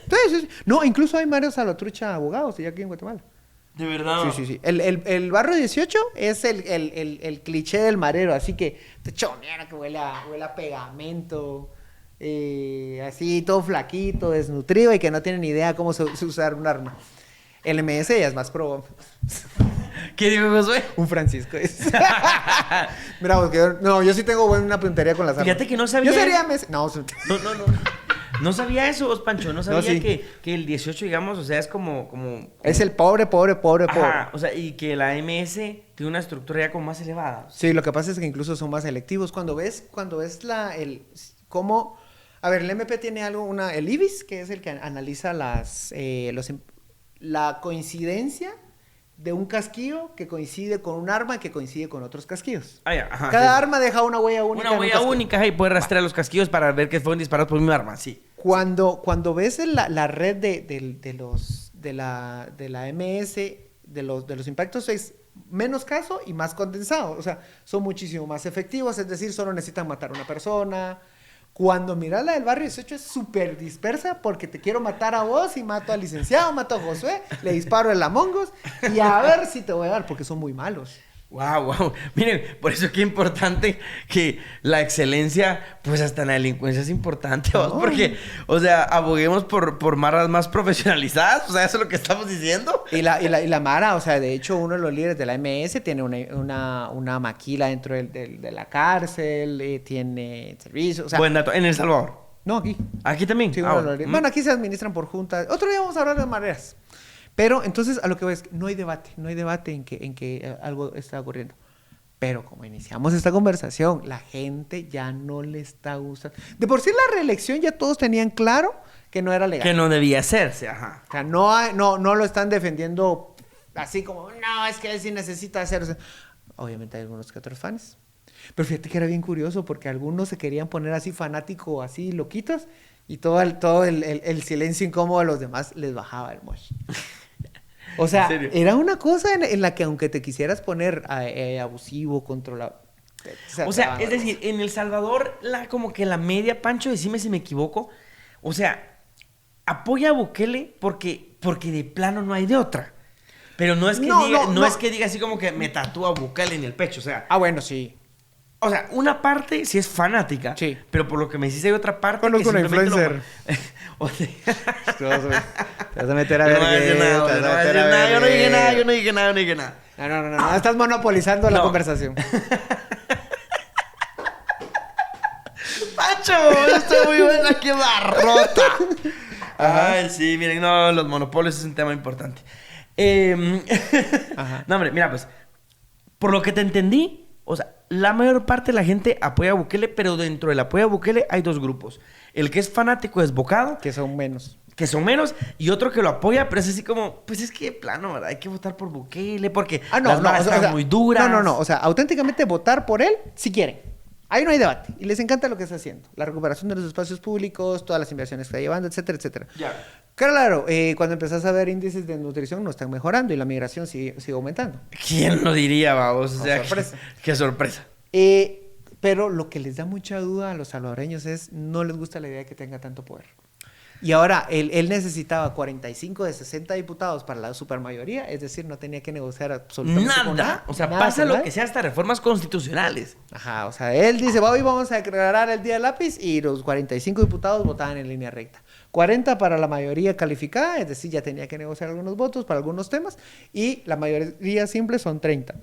Entonces, no, incluso hay Mario Salvatrucha abogados ya aquí en Guatemala. De verdad. Sí. El barrio 18 es el cliché del marero, así que te chonera que huele a pegamento, así todo flaquito, desnutrido y que no tiene ni idea cómo usar un arma. El MS ya es más pro. ¿Qué dijo Josué? Un Francisco. Mira, porque yo sí tengo buena puntería con las armas. Fíjate que no sabía. Yo sería MS. No, No. No sabía eso, vos, Pancho. No sabía sí. que el 18, digamos, o sea, es como... es el pobre. Ajá, o sea, y que la MS tiene una estructura ya como más elevada. Sí, lo que pasa es que incluso son más selectivos. Cuando ves cómo... A ver, el MP tiene algo, el IBIS, que es el que analiza la coincidencia de un casquillo que coincide con un arma que coincide con otros casquillos. Ah, ya, ajá, Cada sí. arma deja una huella única. Una en un huella casquillo. única y puede rastrear los casquillos para ver que fueron disparados por mi arma, sí. Cuando ves la red de la MS, de los impactos, es menos caso y más condensado. O sea, son muchísimo más efectivos, es decir, solo necesitan matar a una persona. Cuando miras la del barrio 18 es súper dispersa porque te quiero matar a vos y mato al licenciado, mato a Josué, le disparo el Among Us y a ver si te voy a dar porque son muy malos. Wow. Miren, por eso es que es importante que la excelencia, pues hasta en la delincuencia es importante, ¿vos? No. Porque, o sea, aboguemos por marras más profesionalizadas, o sea, eso es lo que estamos diciendo. Y la Mara, o sea, de hecho, uno de los líderes de la MS tiene una maquila dentro de la cárcel, tiene servicio, o sea... Buen dato, en El Salvador. No, aquí. Aquí también. Sí, Ah, uno de los líderes. Bueno, aquí se administran por juntas. Otro día vamos a hablar de mareas. Pero entonces a lo que voy es que no hay debate en que algo está ocurriendo. Pero como iniciamos esta conversación, la gente ya no le está gustando. De por sí la reelección ya todos tenían claro que no era legal. Que no debía hacerse, ajá. O sea, no lo están defendiendo así como, no, es que él sí necesita hacerse. Obviamente hay algunos que otros fans. Pero fíjate que era bien curioso porque algunos se querían poner así fanático, así loquitos, y todo el silencio incómodo de los demás les bajaba el mosh. O sea, era una cosa en la que aunque te quisieras poner abusivo, controlado. O sea, es decir, en El Salvador, como que la media, Pancho, decime si me equivoco, o sea, apoya a Bukele porque de plano no hay de otra. Pero no es que es que diga así como que me tatúa Bukele en el pecho, o sea. Ah, bueno, sí. O sea, una parte sí es fanática, sí, pero por lo que me dices hay otra parte conozco que una influencer. O sea... Te vas a meter a ver. Yo no dije nada. No. Estás monopolizando la conversación. ¡Pacho! Estoy muy buena, qué barrota. Ay, sí, miren, no, los monopolios es un tema importante. No, hombre, mira, pues, por lo que te entendí, o sea, la mayor parte de la gente apoya a Bukele, pero dentro del apoyo a Bukele hay dos grupos. El que es fanático desbocado. Que son menos. Y otro que lo apoya, pero es así como, pues es que de plano, ¿verdad? Hay que votar por Bukele porque las balas están muy duras. No. O sea, auténticamente votar por él si quieren. Ahí no hay debate. Y les encanta lo que está haciendo. La recuperación de los espacios públicos, todas las inversiones que está llevando, etcétera, etcétera. Ya. Claro, cuando empezás a ver índices de nutrición no están mejorando y la migración sigue aumentando. ¿Quién lo diría, babos? O sea, sorpresa. Qué sorpresa. Pero lo que les da mucha duda a los salvadoreños es no les gusta la idea de que tenga tanto poder. Y ahora, él necesitaba 45 de 60 diputados para la supermayoría, es decir, no tenía que negociar absolutamente con nada. O sea, nada pasa con lo nada. que sea hasta reformas constitucionales. Ajá, o sea, él dice, hoy vamos a declarar el día del lápiz y los 45 diputados votaban en línea recta. 40 para la mayoría calificada, es decir, ya tenía que negociar algunos votos para algunos temas, y la mayoría simple son 30.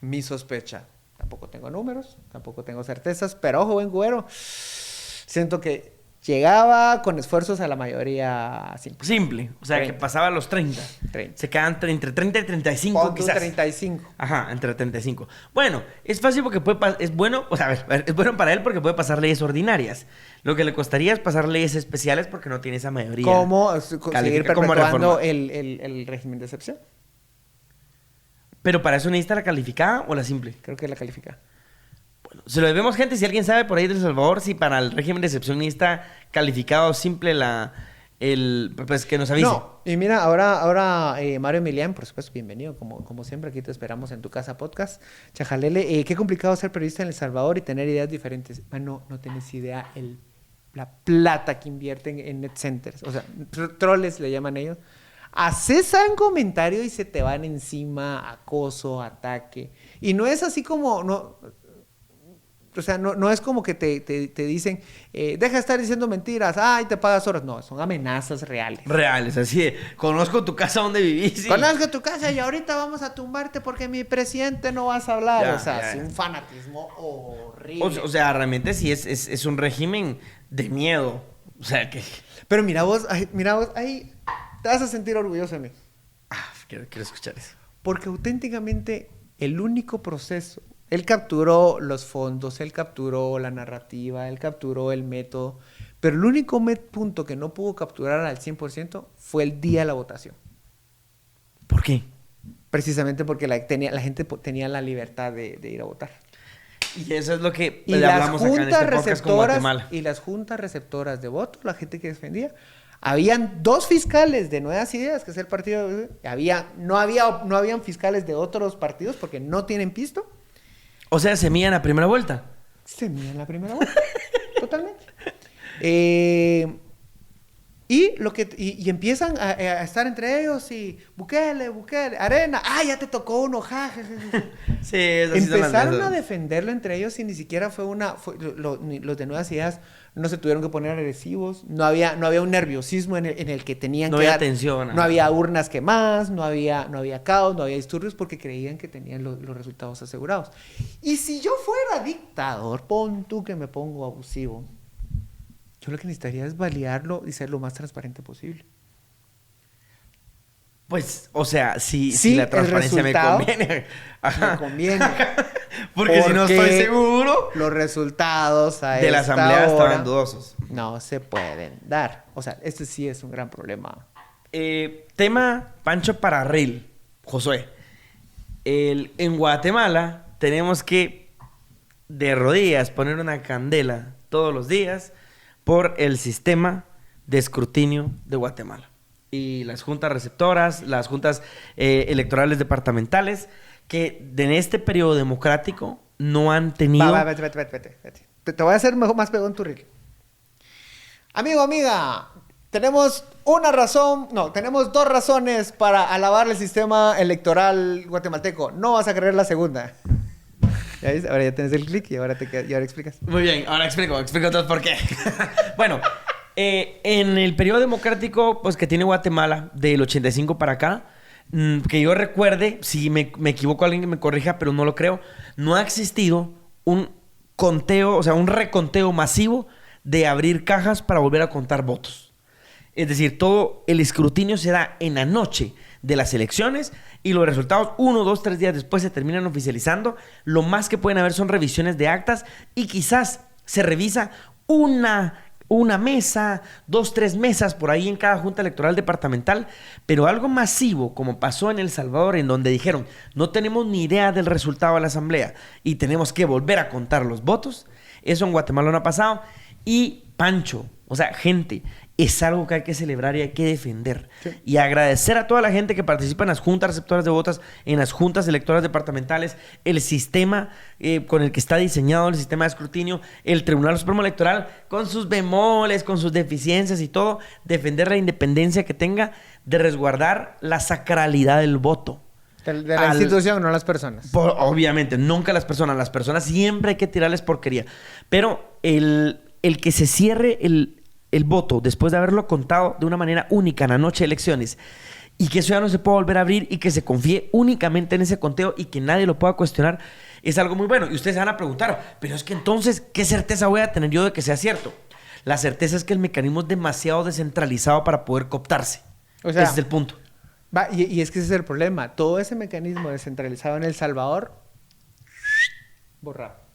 Mi sospecha, tampoco tengo números, tampoco tengo certezas, pero ojo, buen güero, siento que llegaba con esfuerzos a la mayoría simple. O sea, 30. que pasaba a los 30. Se quedan entre 30 y 35 Pon quizás. 35. Ajá, entre 35. Bueno, es fácil porque es bueno, o sea, a ver, es bueno para él porque puede pasar leyes ordinarias. Lo que le costaría es pasar leyes especiales porque no tiene esa mayoría. ¿Cómo seguir perpetuando el régimen de excepción? ¿Pero para eso necesita la calificada o la simple? Creo que la calificada. Bueno, se lo debemos, gente. Si alguien sabe por ahí de El Salvador, si para el régimen de excepción necesita calificado o simple pues que nos avise. No, y mira, ahora Mario Emilián, por supuesto, bienvenido. Como siempre, aquí te esperamos en tu casa podcast. Chajalele, qué complicado ser periodista en El Salvador y tener ideas diferentes. No tenés idea la plata que invierten en net centers. O sea, troles le llaman ellos. Haces un comentario y se te van encima, acoso, ataque. Y no es así como... O sea, no es como que te dicen, deja de estar diciendo mentiras, ay, te pagas horas. No, son amenazas reales. Reales, así de, conozco tu casa donde vivís. Sí. Conozco tu casa y ahorita vamos a tumbarte porque mi presidente no vas a hablar. Ya, o sea, es un fanatismo horrible. O sea, realmente sí es un régimen de miedo. O sea, que... Pero mira vos, ahí te vas a sentir orgulloso de mí. Quiero escuchar eso. Porque auténticamente el único proceso... Él capturó los fondos, él capturó la narrativa, él capturó el método, pero el único punto que no pudo capturar al 100% fue el día de la votación. ¿Por qué? Precisamente porque la gente tenía la libertad de ir a votar. Y eso es lo que y le las hablamos acá en este podcast con Guatemala. Y las juntas receptoras de voto, la gente que defendía, habían 2 fiscales de Nuevas Ideas, que es el partido, no habían fiscales de otros partidos porque no tienen pisto. O sea, se mían a primera vuelta. Se mían la primera vuelta. Totalmente. Y empiezan a estar entre ellos y Bukele, Arena, ya te tocó uno, Sí, es así. Empezaron a defenderlo entre ellos y ni siquiera los de Nuevas Ideas no se tuvieron que poner agresivos, no había un nerviosismo en el que tenían no que había tensión. No había urnas quemadas, no había caos, no había disturbios porque creían que tenían los resultados asegurados. Y si yo fuera dictador, pon tú que me pongo abusivo, yo lo que necesitaría es validarlo y ser lo más transparente posible. Pues, o sea, si Sí, la el transparencia me resultado conviene. Ajá. Me conviene. Porque si no estoy seguro, Los resultados de la esta asamblea hora estaban dudosos. no se pueden dar. O sea, este sí es un gran problema. Tema Pancho para Reel, Josué. En Guatemala tenemos que de rodillas poner una candela todos los días por el sistema de escrutinio de Guatemala. Y las juntas receptoras, las juntas electorales departamentales, que en este periodo democrático no han tenido... Vete. Te voy a hacer más pegón tu reel. Amigo, amiga, tenemos tenemos 2 razones para alabar el sistema electoral guatemalteco. No vas a creer la segunda. ¿Ya ves? Ahora ya tienes el clic y ahora explicas. Muy bien, ahora explico entonces por qué. Bueno, en el periodo democrático pues, que tiene Guatemala, del 85 para acá, que yo recuerde, si me equivoco alguien que me corrija, pero no lo creo, no ha existido un conteo, o sea, un reconteo masivo de abrir cajas para volver a contar votos. Es decir, todo el escrutinio se da en la noche de las elecciones y los resultados 1, 2, 3 días después se terminan oficializando. Lo más que pueden haber son revisiones de actas y quizás se revisa una mesa, 2, 3 mesas por ahí en cada junta electoral departamental, pero algo masivo como pasó en El Salvador, en donde dijeron no tenemos ni idea del resultado de la asamblea y tenemos que volver a contar los votos, eso en Guatemala no ha pasado. Y Pancho, o sea, gente, es algo que hay que celebrar y hay que defender. Sí. Y agradecer a toda la gente que participa en las juntas receptoras de votos, en las juntas electorales departamentales, el sistema con el que está diseñado el sistema de escrutinio, el Tribunal Supremo Electoral, con sus bemoles, con sus deficiencias y todo, defender la independencia que tenga de resguardar la sacralidad del voto. De la institución, no las personas. Obviamente, nunca las personas. Las personas siempre hay que tirarles porquería. Pero el que se cierre el voto después de haberlo contado de una manera única en la noche de elecciones y que eso ya no se pueda volver a abrir y que se confíe únicamente en ese conteo y que nadie lo pueda cuestionar, es algo muy bueno. Y ustedes se van a preguntar, pero es que entonces, ¿qué certeza voy a tener yo de que sea cierto? La certeza es que el mecanismo es demasiado descentralizado para poder cooptarse. O sea, ese es el punto. Y es que ese es el problema. Todo ese mecanismo descentralizado en El Salvador, borrado.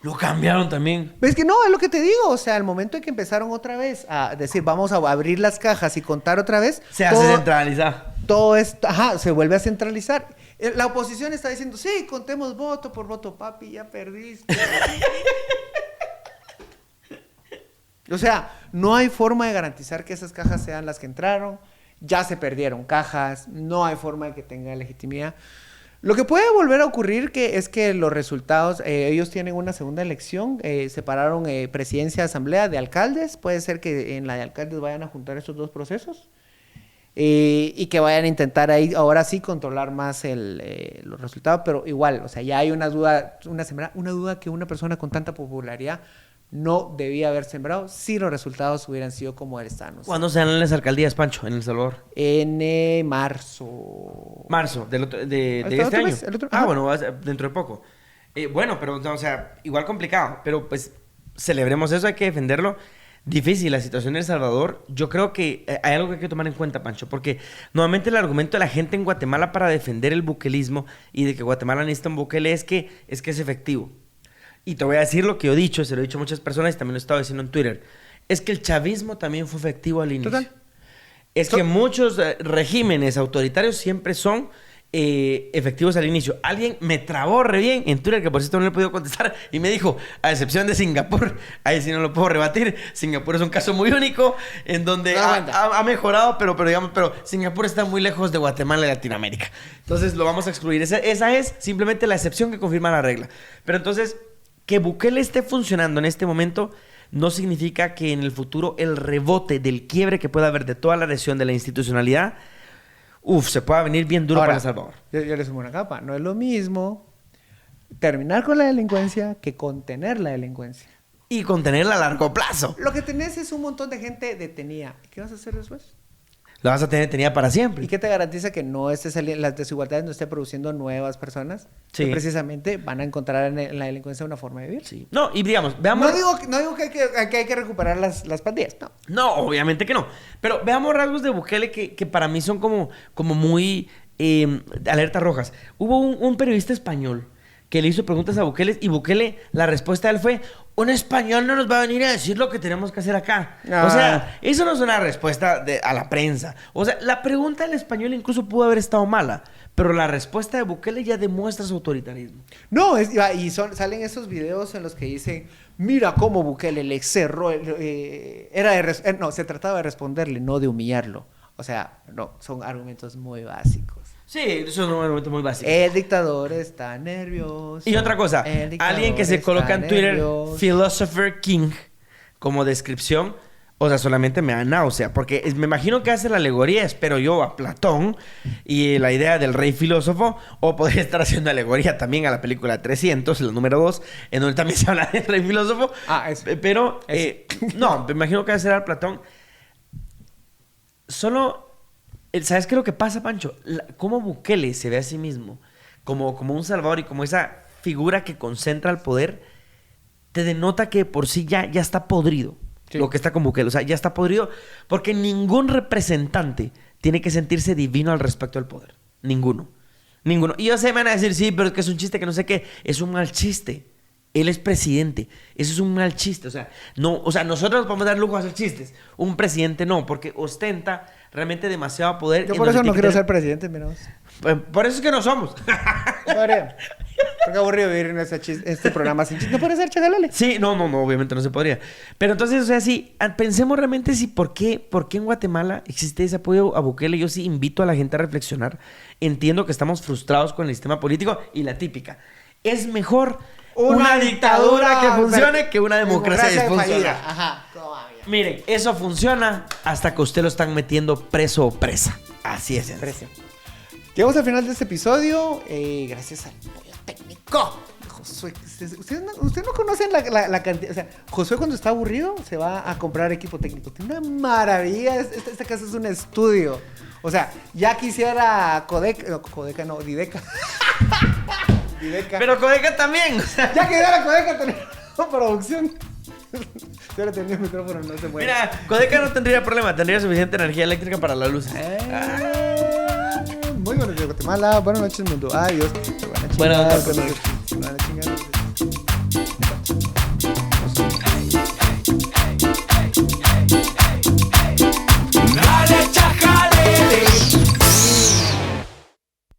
Lo cambiaron también. Es que no, es lo que te digo. O sea, al momento en que empezaron otra vez a decir, vamos a abrir las cajas y contar otra vez. Se hace centralizado. Todo esto, se vuelve a centralizar. La oposición está diciendo, sí, contemos voto por voto, papi, ya perdiste. O sea, no hay forma de garantizar que esas cajas sean las que entraron. Ya se perdieron cajas. No hay forma de que tenga legitimidad. Lo que puede volver a ocurrir es que los resultados, ellos tienen una segunda elección, separaron presidencia, asamblea de alcaldes, puede ser que en la de alcaldes vayan a juntar estos 2 procesos y que vayan a intentar ahí, ahora sí, controlar más los resultados, pero igual, o sea, ya hay una duda que una persona con tanta popularidad no debía haber sembrado si los resultados hubieran sido como están. O sea, ¿cuándo se dan las alcaldías, Pancho, en El Salvador? En marzo. Marzo, de este año. Bueno, dentro de poco. Bueno, pero, o sea, igual complicado. Pero, pues, celebremos eso, hay que defenderlo. Difícil la situación en El Salvador. Yo creo que hay algo que hay que tomar en cuenta, Pancho, porque nuevamente el argumento de la gente en Guatemala para defender el buquelismo y de que Guatemala necesita un Bukele es que es efectivo. Y te voy a decir lo que yo he dicho, se lo he dicho a muchas personas y también lo he estado diciendo en Twitter. Es que el chavismo también fue efectivo al inicio. Total. Es que muchos regímenes autoritarios siempre son efectivos al inicio. Alguien me trabó re bien en Twitter, que por cierto no le he podido contestar, y me dijo, a excepción de Singapur, ahí sí no lo puedo rebatir, Singapur es un caso muy único en donde ha mejorado, pero Singapur está muy lejos de Guatemala y Latinoamérica. Entonces lo vamos a excluir. Esa es simplemente la excepción que confirma la regla. Pero entonces, que Bukele esté funcionando en este momento no significa que en el futuro el rebote del quiebre que pueda haber de toda la lesión de la institucionalidad, se pueda venir bien duro para El Salvador. Yo le sumo una capa. No es lo mismo terminar con la delincuencia que contener la delincuencia. Y contenerla a largo plazo. Lo que tenés es un montón de gente detenida. ¿Qué vas a hacer después? La vas a tener tenida para siempre. ¿Y qué te garantiza que no esté las desigualdades no esté produciendo nuevas personas Sí. que precisamente van a encontrar en la delincuencia una forma de vivir? Sí. No, y digamos, veamos... No digo que hay que recuperar las pandillas, no. No, obviamente que no. Pero veamos rasgos de Bukele que para mí son como muy alertas rojas. Hubo un periodista español que le hizo preguntas a Bukele y Bukele, la respuesta de él fue: un español no nos va a venir a decir lo que tenemos que hacer acá. Ah. O sea, eso no es una respuesta a la prensa. O sea, la pregunta del español incluso pudo haber estado mala, pero la respuesta de Bukele ya demuestra su autoritarismo. No, salen esos videos en los que dicen, mira cómo Bukele le cerró, se trataba de responderle, no de humillarlo. O sea, no, son argumentos muy básicos. Sí, eso es un argumento muy básico. El dictador está nervioso. Y otra cosa, El dictador alguien que se está coloca en Twitter nervioso. Philosopher King como descripción, o sea, solamente me da náusea, porque me imagino que hace la alegoría, espero yo, a Platón y la idea del rey filósofo, o podría estar haciendo alegoría también a la película 300, la número 2, en donde también se habla del rey filósofo. Eso. Pero, Eso. no, me imagino que va a ser a Platón. Solo, ¿sabes qué es lo que pasa, Pancho? Cómo Bukele se ve a sí mismo como un salvador y como esa figura que concentra el poder, te denota que por sí ya está podrido. Sí. Lo que está con Bukele. O sea, ya está podrido porque ningún representante tiene que sentirse divino al respecto del poder. Ninguno. Y yo sé, me van a decir, sí, pero es que es un chiste que no sé qué. Es un mal chiste. Él es presidente. Eso es un mal chiste. O sea, nosotros podemos dar lujo a hacer chistes. Un presidente no, porque ostenta realmente demasiado poder. Yo por eso no quiero ser presidente, mira vos. Por eso es que no somos. Qué aburrido vivir en este programa sin chiste. ¿No puede ser, chagalale? Sí, no, obviamente no se podría. Pero entonces, o sea, sí, pensemos realmente si por qué en Guatemala existe ese apoyo a Bukele. Yo sí invito a la gente a reflexionar. Entiendo que estamos frustrados con el sistema político y la típica. Es mejor una dictadura que funcione que una democracia disfuncional. Ajá, todavía. Miren, eso funciona hasta que usted lo están metiendo preso o presa. Así es. Precio. Llegamos al final de este episodio. Gracias al apoyo técnico. Josué, ustedes no conocen la cantidad. O sea, Josué cuando está aburrido se va a comprar equipo técnico. Tiene una maravilla. Esta casa es un estudio. O sea, ya quisiera Dideca. Dideca. Pero Codeca también. O sea, Ya quisiera Codeca tener una producción. Si ahora tenía el micrófono, no se mueve. mira, Codeca no tendría problema. Tendría suficiente energía eléctrica para la luz. Muy buenos días, Guatemala. Buenas noches, mundo. Adiós. Buenas noches. Buenas noches.